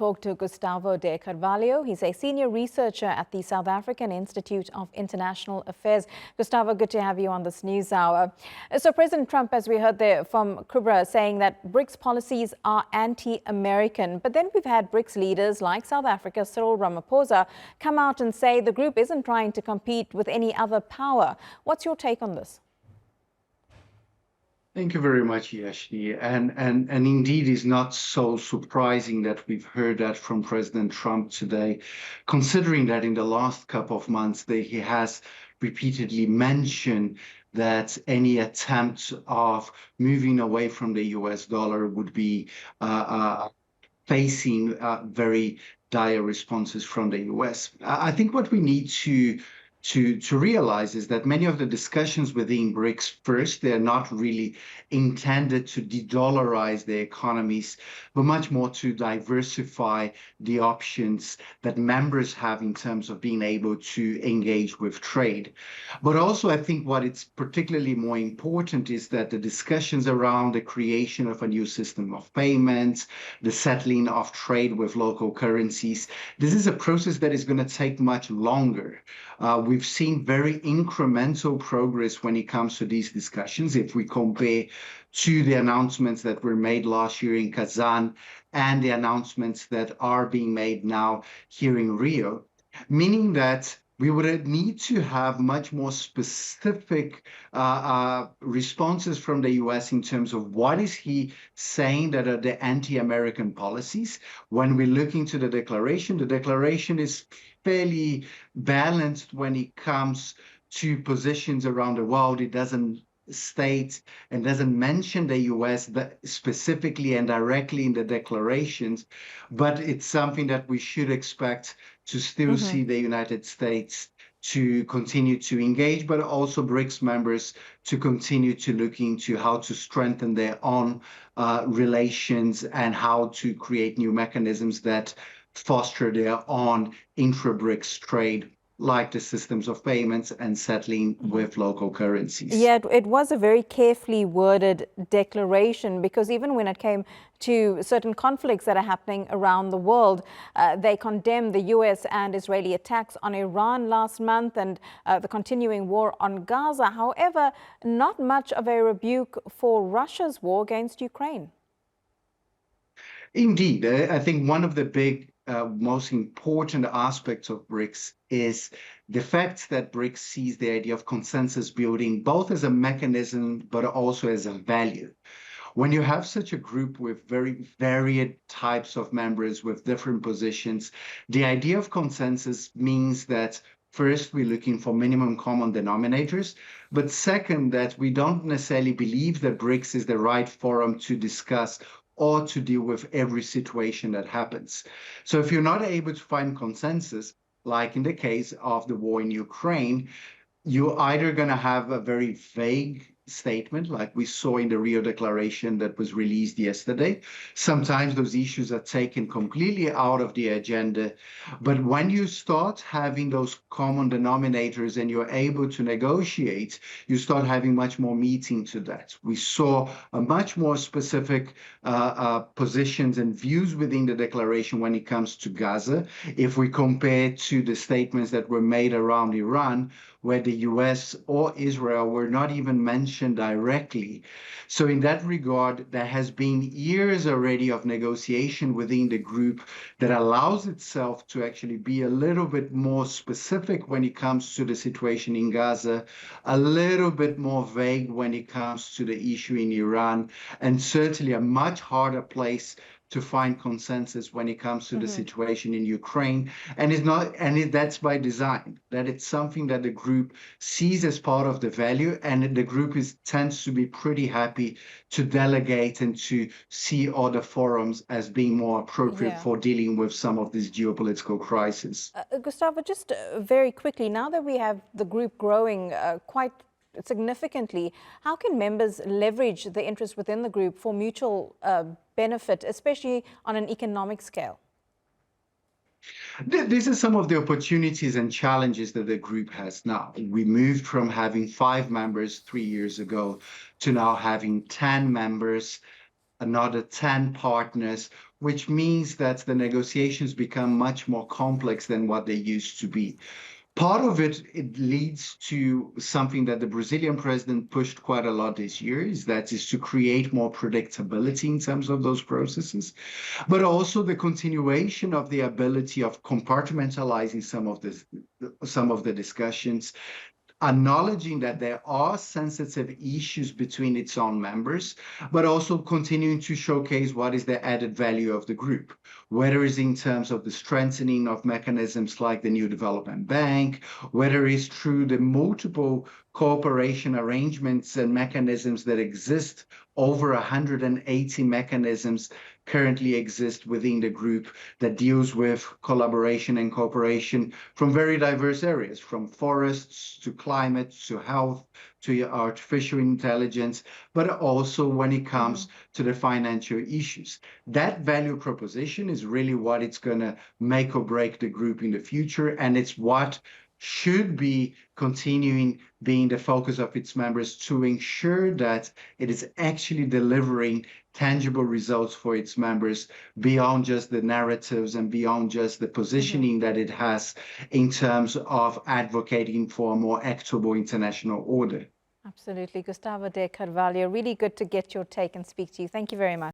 talk to Gustavo de Carvalho. He's a senior researcher at the South African Institute of International Affairs. Gustavo, good to have you on this news hour. So President Trump, as we heard there from Kubra, saying that BRICS policies are anti-American. But then we've had BRICS leaders like South Africa, Cyril Ramaphosa, come out and say the group isn't trying to compete with any other power. What's your take on this? Thank you very much, Yashni. And indeed, it's not so surprising that we've heard that from President Trump today, considering that in the last couple of months that he has repeatedly mentioned that any attempt of moving away from the US dollar would be facing very dire responses from the US. I think what we need to realize is that many of the discussions within BRICS, first, they're not really intended to de-dollarize the economies, but much more to diversify the options that members have in terms of being able to engage with trade. But also, I think what it's particularly more important is that the discussions around the creation of a new system of payments, the settling of trade with local currencies, this is a process that is going to take much longer. We've seen very incremental progress when it comes to these discussions. If we compare to the announcements that were made last year in Kazan and the announcements that are being made now here in Rio, meaning that we would need to have much more specific responses from the US in terms of what is he saying that are the anti-American policies. When we look into the declaration is fairly balanced when it comes to positions around the world. It doesn't state and doesn't mention the US specifically and directly in the declarations, but it's something that we should expect to still see the United States to continue to engage, but also BRICS members to continue to look into how to strengthen their own relations and how to create new mechanisms that foster their own intra-BRICS trade, like the systems of payments and settling with local currencies. Yeah, it was a very carefully worded declaration, because even when it came to certain conflicts that are happening around the world, they condemned the US and Israeli attacks on Iran last month and the continuing war on Gaza. However, not much of a rebuke for Russia's war against Ukraine. Indeed, I think one of the most important aspects of BRICS is the fact that BRICS sees the idea of consensus building both as a mechanism but also as a value. When you have such a group with very varied types of members with different positions, the idea of consensus means that first, we're looking for minimum common denominators, but second, that we don't necessarily believe that BRICS is the right forum to discuss or to deal with every situation that happens. So if you're not able to find consensus, like in the case of the war in Ukraine, you're either going to have a very vague statement, like we saw in the Rio Declaration that was released yesterday. Sometimes those issues are taken completely out of the agenda. But when you start having those common denominators and you're able to negotiate, you start having much more meat into that. We saw a much more specific positions and views within the declaration when it comes to Gaza. If we compare to the statements that were made around Iran, where the US or Israel were not even mentioned directly. So in that regard, there has been years already of negotiation within the group that allows itself to actually be a little bit more specific when it comes to the situation in Gaza, a little bit more vague when it comes to the issue in Iran, and certainly a much harder place to find consensus when it comes to the situation in Ukraine. And that's by design, that it's something that the group sees as part of the value, and the group tends to be pretty happy to delegate and to see other forums as being more appropriate for dealing with some of these geopolitical crises. Gustavo, just very quickly, now that we have the group growing quite significantly, how can members leverage the interest within the group for mutual benefit, especially on an economic scale? These are some of the opportunities and challenges that the group has now. We moved from having 5 members 3 years ago to now having 10 members, another 10 partners which means that the negotiations become much more complex than what they used to be. Part of it leads to something that the Brazilian president pushed quite a lot this year, is to create more predictability in terms of those processes, but also the continuation of the ability of compartmentalizing some of the discussions, acknowledging that there are sensitive issues between its own members, but also continuing to showcase what is the added value of the group, whether it's in terms of the strengthening of mechanisms like the new development bank, whether it's through the multiple cooperation arrangements and mechanisms that exist. Over 180 mechanisms currently exist within the group that deals with collaboration and cooperation from very diverse areas, from forests to climate to health to artificial intelligence, but also when it comes to the financial issues. That value proposition is really what it's going to make or break the group in the future, and it's what should be continuing being the focus of its members to ensure that it is actually delivering tangible results for its members beyond just the narratives and beyond just the positioning that it has in terms of advocating for a more equitable international order. Absolutely. Gustavo de Carvalho, really good to get your take and speak to you. Thank you very much.